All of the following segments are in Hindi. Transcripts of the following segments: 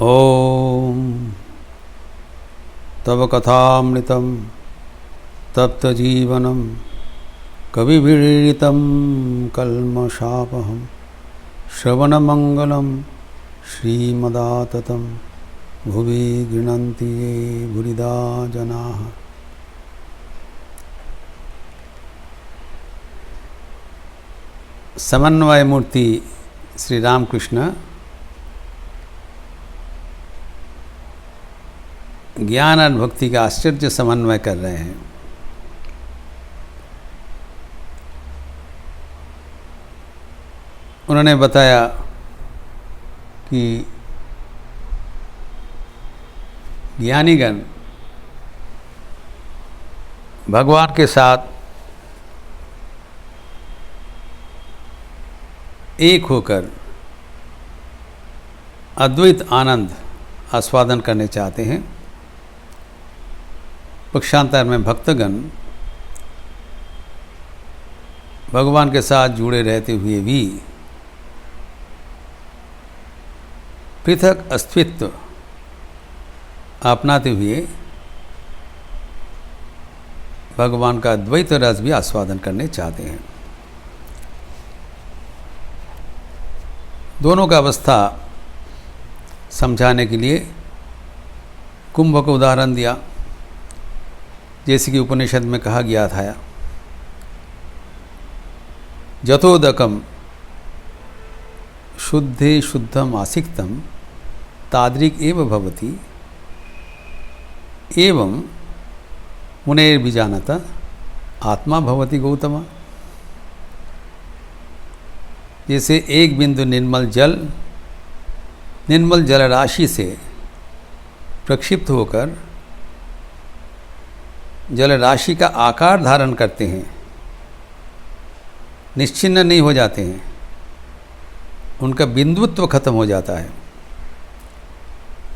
ओम तव कथामृतं तप्तजीवनं कविभिरीडितं कल्मषापहं श्रवणमंगलं श्रीमदाततं भुवि गृह्णन्ति ये भूरिदा जनाः। समन्वय मूर्ति श्री रामकृष्ण ज्ञान और भक्ति का आश्चर्य समन्वय कर रहे हैं। उन्होंने बताया कि ज्ञानीगण भगवान के साथ एक होकर अद्वैत आनंद आस्वादन करने चाहते हैं। पक्षांतर में भक्तगण भगवान के साथ जुड़े रहते हुए भी पृथक अस्तित्व अपनाते हुए भगवान का द्वैत रस भी आस्वादन करने चाहते हैं। दोनों का अवस्था समझाने के लिए कुंभ का उदाहरण दिया। जैसे कि उपनिषद में कहा गया था, जतोदकम शुद्धे शुद्धम आसिक्तम तादृक् एव भवति एवं मुनेर्विजानत आत्मा भवति गौतम। जैसे एक बिंदु निर्मल जल राशि से प्रक्षिप्त होकर जल राशि का आकार धारण करते हैं, निश्चिन्न नहीं हो जाते हैं, उनका बिंदुत्व खत्म हो जाता है।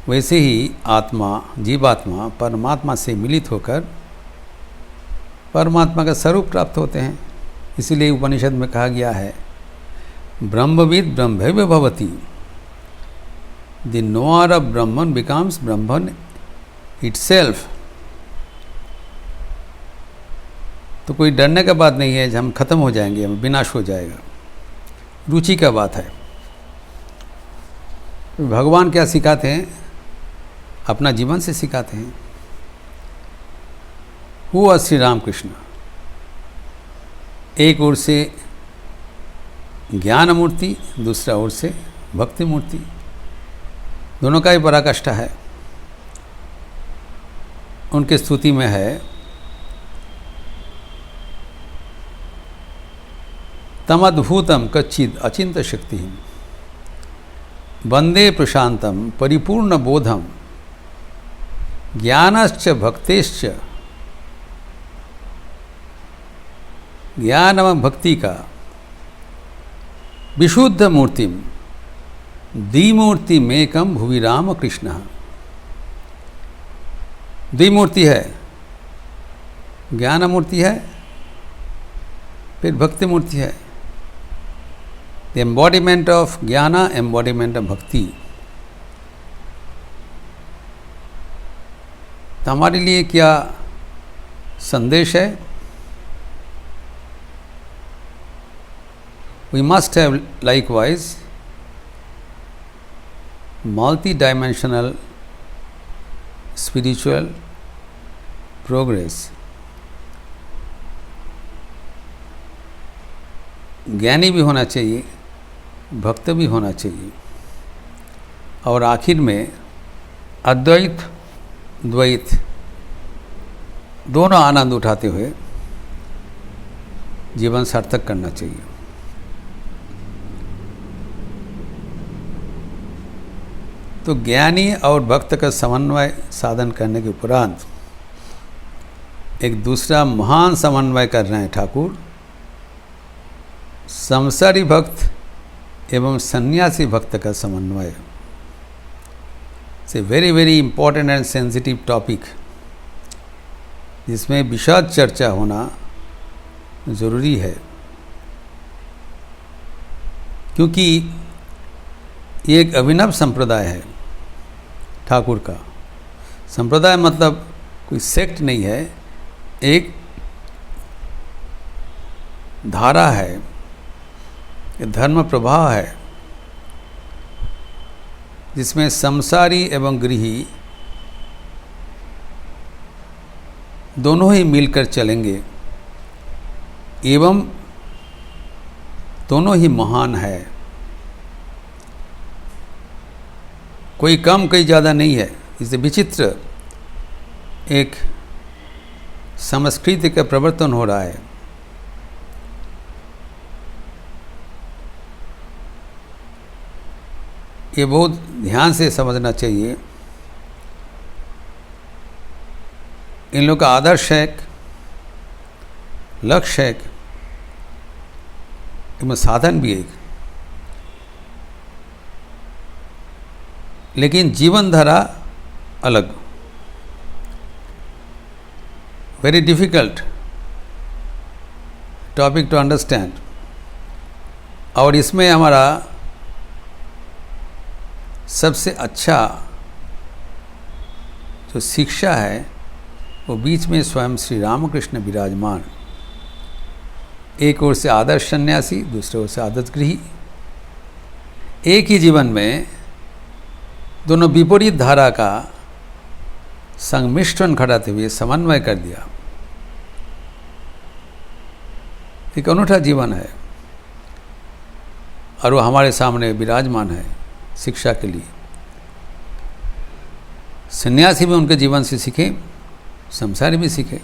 वैसे ही आत्मा, जीवात्मा परमात्मा से मिलित होकर परमात्मा का स्वरूप प्राप्त होते हैं। इसीलिए उपनिषद में कहा गया है, ब्रह्मविद ब्रह्मैव भवति, the knower of Brahman becomes Brahman itself. तो कोई डरने का बात नहीं है, हम खत्म हो जाएंगे, हम विनाश हो जाएगा। रुचि का बात है। तो भगवान क्या सिखाते हैं? अपना जीवन से सिखाते हैं। हुआ श्री रामकृष्ण एक ओर से ज्ञान मूर्ति, दूसरा ओर से भक्ति मूर्ति। दोनों का ही पराकाष्ठा है। उनके स्तुति में है, तमद्भुतम कच्चिद अचिंत शक्ति वंदे प्रशांतम परिपूर्ण बोधम ज्ञानश्च भक्तेश्च। ज्ञान एवं भक्ति का विशुद्ध मूर्तिम द्विमूर्तिमेकम भुवि राम कृष्ण। द्विमूर्ति है, ज्ञान मूर्ति है, फिर भक्ति मूर्ति है। The embodiment of gyan, embodiment of bhakti. तो हमारे लिए क्या संदेश है? We must have likewise multi dimensional spiritual progress. ज्ञानी भी होना चाहिए, भक्त भी होना चाहिए, और आखिर में अद्वैत द्वैत दोनों आनंद उठाते हुए जीवन सार्थक करना चाहिए। तो ज्ञानी और भक्त का समन्वय साधन करने के उपरांत एक दूसरा महान समन्वय कर रहे हैं ठाकुर, संसारी भक्त एवं सन्यासी भक्त का समन्वय। It's a very very important and sensitive topic, जिसमें विशद चर्चा होना ज़रूरी है। क्योंकि ये एक अभिनव संप्रदाय है। ठाकुर का। संप्रदाय मतलब कोई सेक्ट नहीं है, एक धारा है, एक धर्म प्रवाह है, जिसमें संसारी एवं गृही दोनों ही मिलकर चलेंगे एवं दोनों ही महान है। कोई कम कोई ज़्यादा नहीं है। इससे विचित्र एक संस्कृति का प्रवर्तन हो रहा है। ये बहुत ध्यान से समझना चाहिए। इन लोगों का आदर्श है, लक्ष्य है, इनमें साधन भी एक, लेकिन जीवन धारा अलग। Very difficult topic to understand. और इसमें हमारा सबसे अच्छा जो शिक्षा है वो बीच में स्वयं श्री रामकृष्ण विराजमान। एक ओर से आदर्श सन्यासी, दूसरे ओर से आदर्श गृही। एक ही जीवन में दोनों विपरीत धारा का संमिश्रण घटाते हुए समन्वय कर दिया। एक अनूठा जीवन है और वो हमारे सामने विराजमान है शिक्षा के लिए। सन्यासी भी उनके जीवन से सीखे, संसारी भी सीखे।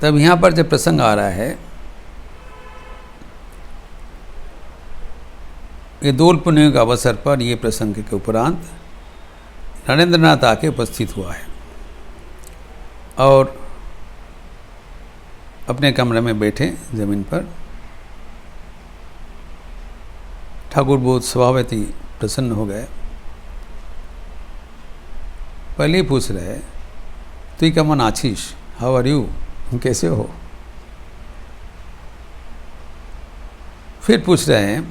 तब यहाँ पर जब प्रसंग आ रहा है, ये दोल पुण्य के अवसर पर ये प्रसंग के उपरांत नरेंद्रनाथ आके उपस्थित हुआ है और अपने कमरे में बैठे जमीन पर। ठाकुर बहुत स्वभावतः ही प्रसन्न हो गए। पहले ही पूछ रहे, तू कमन आशीष, हाउ आर यू, कैसे हो। फिर पूछ रहे हैं,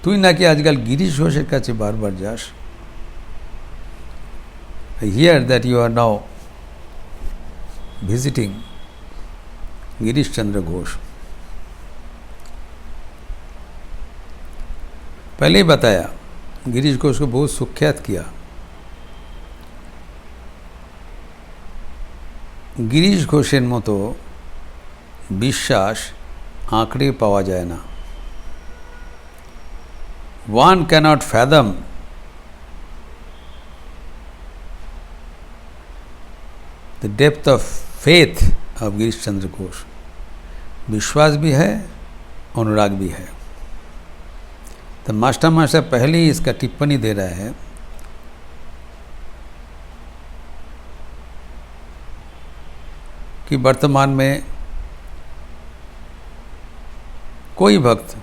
तू ना कि आजकल गिरीश घोष का बार बार जास। I hear that you are now visiting Girish Chandra Ghosh. पहले ही बताया, गिरीश घोष को बहुत सुख्यात किया। गिरीश घोषের মতো বিশ্বাস आंकड़े पावा जाए ना। One cannot fathom the depth of faith of Girish Chandra Ghosh. विश्वास भी है, अनुराग भी है। तो मास्टर पहले ही इसका टिप्पणी दे रहा है कि वर्तमान में कोई भक्त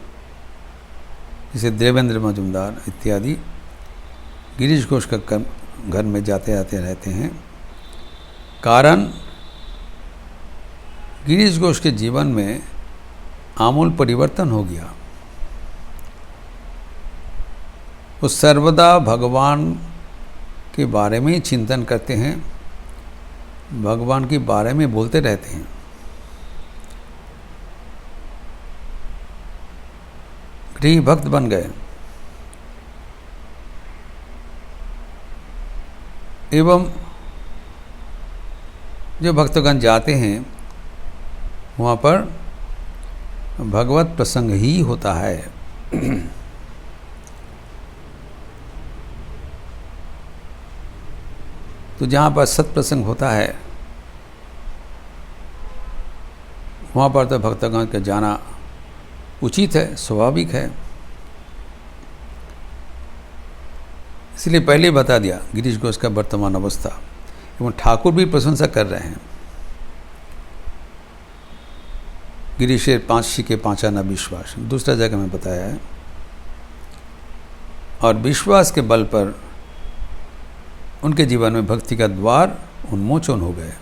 जैसे देवेंद्र मजुमदार इत्यादि गिरीश घोष का घर में जाते आते रहते हैं। कारण गिरीश घोष के जीवन में आमूल परिवर्तन हो गया। वो सर्वदा भगवान के बारे में ही चिंतन करते हैं, भगवान के बारे में बोलते रहते हैं। गृह भक्त बन गए एवं जो भक्तगण जाते हैं वहाँ पर भगवत प्रसंग ही होता है। तो जहाँ पर सत्प्रसंग होता है वहाँ पर तो भक्तगण के जाना उचित है, स्वाभाविक है। इसलिए पहले ही बता दिया गिरीश घोष का वर्तमान अवस्था। एवं ठाकुर भी प्रशंसा कर रहे हैं। गिरीशेर 5 शिके 5 आना विश्वास, दूसरा जगह में बताया है। और विश्वास के बल पर उनके जीवन में भक्ति का द्वार उन्मोचन हो गए।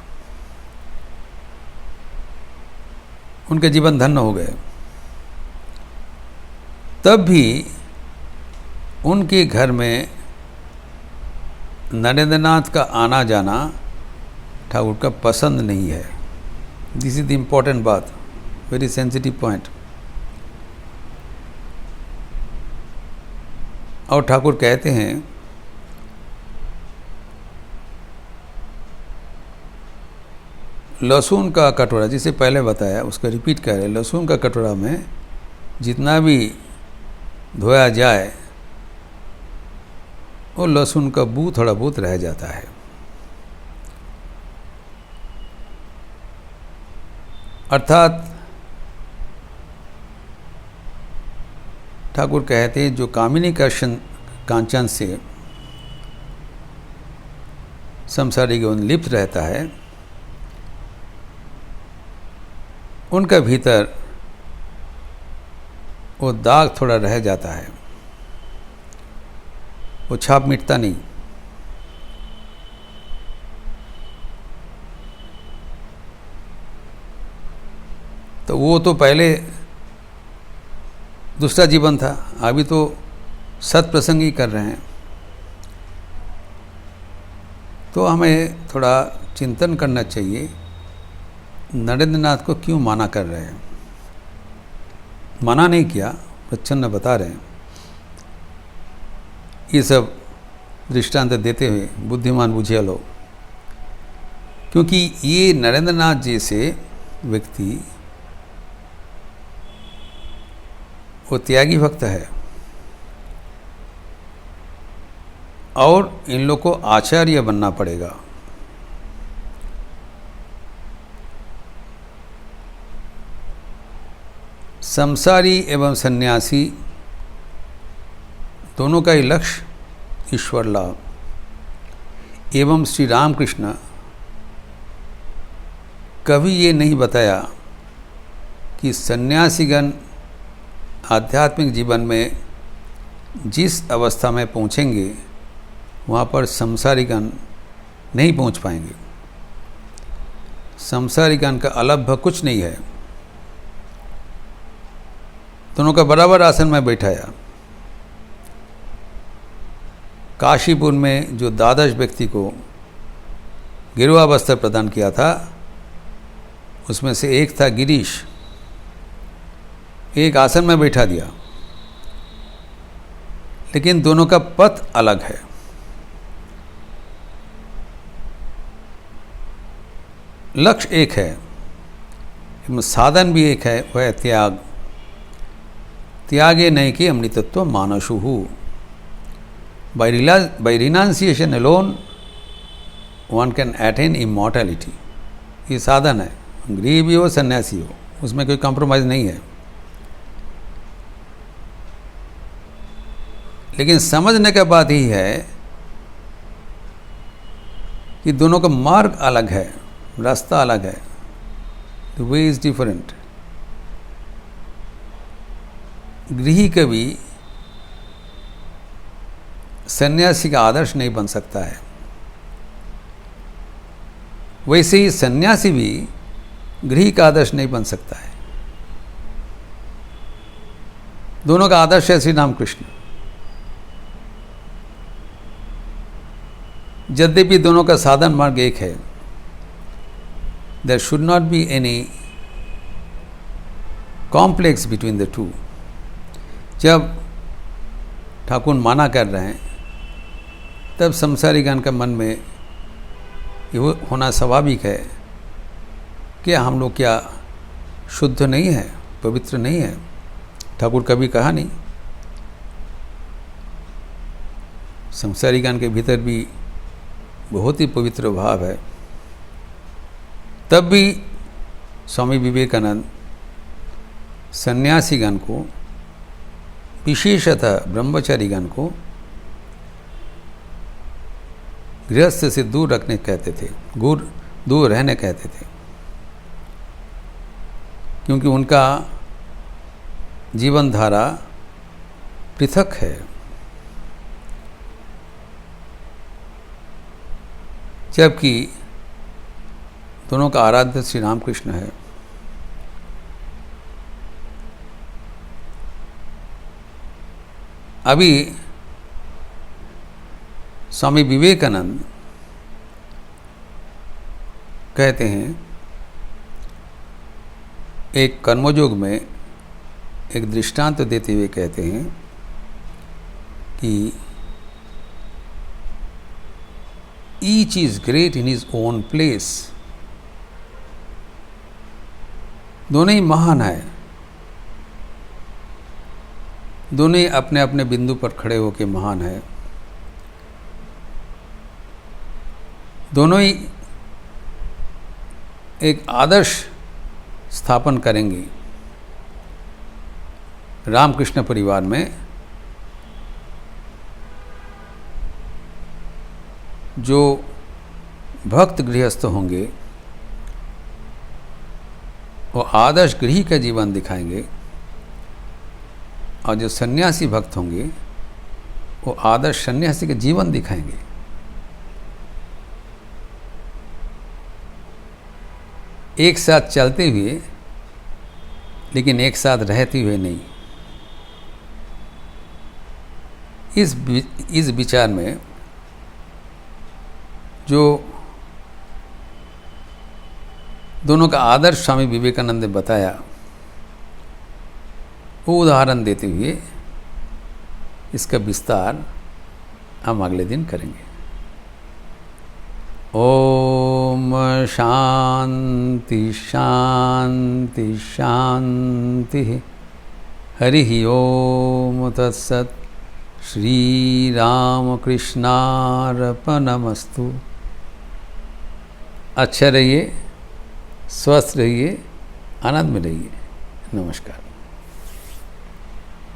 उनके जीवन धन्य हो गए। तब भी उनके घर में नरेंद्रनाथ का आना जाना ठाकुर का पसंद नहीं है। दिस इज द इम्पोर्टेंट बात, वेरी सेंसिटिव पॉइंट। और ठाकुर कहते हैं लहसुन का कटोरा, जिसे पहले बताया उसका रिपीट कर रहे, लहसुन का कटोरा में जितना भी धोया जाए वो लहसुन का बू थोड़ा बहुत रह जाता है। अर्थात ठाकुर कहते हैं जो कामिनी कांचन से संसारिक यौन लिप्त रहता है, उनका भीतर वो दाग थोड़ा रह जाता है, वो छाप मिटता नहीं। तो वो तो पहले दूसरा जीवन था, अभी तो सत्प्रसंग ही कर रहे हैं। तो हमें थोड़ा चिंतन करना चाहिए, नरेंद्रनाथ को क्यों माना कर रहे हैं। मना नहीं किया, प्रच्छन्न बता रहे हैं। ये सब दृष्टांत देते हुए बुद्धिमान बुझे लो, क्योंकि ये नरेंद्रनाथ जैसे व्यक्ति वो त्यागी भक्त है और इन लोग को आचार्य बनना पड़ेगा। संसारी एवं सन्यासी दोनों का ही लक्ष्य ईश्वर लाभ। एवं श्री रामकृष्ण कभी ये नहीं बताया कि सन्यासीगण आध्यात्मिक जीवन में जिस अवस्था में पहुँचेंगे वहाँ पर संसारीगण नहीं पहुँच पाएंगे। संसारीगण का अलभ्य कुछ नहीं है, दोनों का बराबर आसन में बैठाया। काशीपुर में जो द्वादश व्यक्ति को गिरवा वस्त्र प्रदान किया था, उसमें से एक था गिरीश, एक आसन में बैठा दिया, लेकिन दोनों का पथ अलग है। लक्ष्य एक है, साधन भी एक है, वह है त्याग। त्यागे नहीं कि अमृतत्व मानसुहु। By renunciation alone one can attain immortality. ये साधन है, गृह भी हो सन्यासी हो, उसमें कोई कॉम्प्रोमाइज़ नहीं है। लेकिन समझने का बात ही है कि दोनों का मार्ग अलग है, रास्ता अलग है, द वे इज डिफरेंट। गृही कभी सन्यासी का आदर्श नहीं बन सकता है, वैसे ही सन्यासी भी गृही का आदर्श नहीं बन सकता है। दोनों का आदर्श है श्री रामकृष्ण। यद्यपि दोनों का साधन मार्ग एक है, there should not be any complex between the two. जब ठाकुर माना कर रहे हैं तब संसारीगण के मन में ये होना स्वाभाविक है कि हम लोग क्या शुद्ध नहीं है, पवित्र नहीं है। ठाकुर कभी कहा नहीं, संसारीगण के भीतर भी बहुत ही पवित्र भाव है। तब भी स्वामी विवेकानंद सन्यासीगण को, विशेषतः ब्रह्मचारीगण को गृहस्थ से दूर रखने कहते थे, दूर रहने कहते थे, क्योंकि उनका जीवन धारा पृथक है। जबकि दोनों का आराध्य श्री रामकृष्ण है। अभी स्वामी विवेकानंद कहते हैं, एक कर्मयोग में एक दृष्टांत देते हुए कहते हैं कि each is great in his own place. दोनों ही महान है, दोनों ही अपने अपने बिंदु पर खड़े होकर महान है। दोनों ही एक आदर्श स्थापन करेंगे। रामकृष्ण परिवार में जो भक्त गृहस्थ होंगे वो आदर्श गृही का जीवन दिखाएंगे, और जो सन्यासी भक्त होंगे वो आदर्श सन्यासी का जीवन दिखाएंगे। एक साथ चलते हुए लेकिन एक साथ रहते हुए नहीं। इस विचार में जो दोनों का आदर्श स्वामी विवेकानंद ने बताया, वो उदाहरण देते हुए इसका विस्तार हम अगले दिन करेंगे। ओम शांति शांति शांति। हरि ओम तत्सत्। श्री राम कृष्णार्पणमस्तु। अच्छा रहिए, स्वस्थ रहिए, आनंद में रहिए। नमस्कार।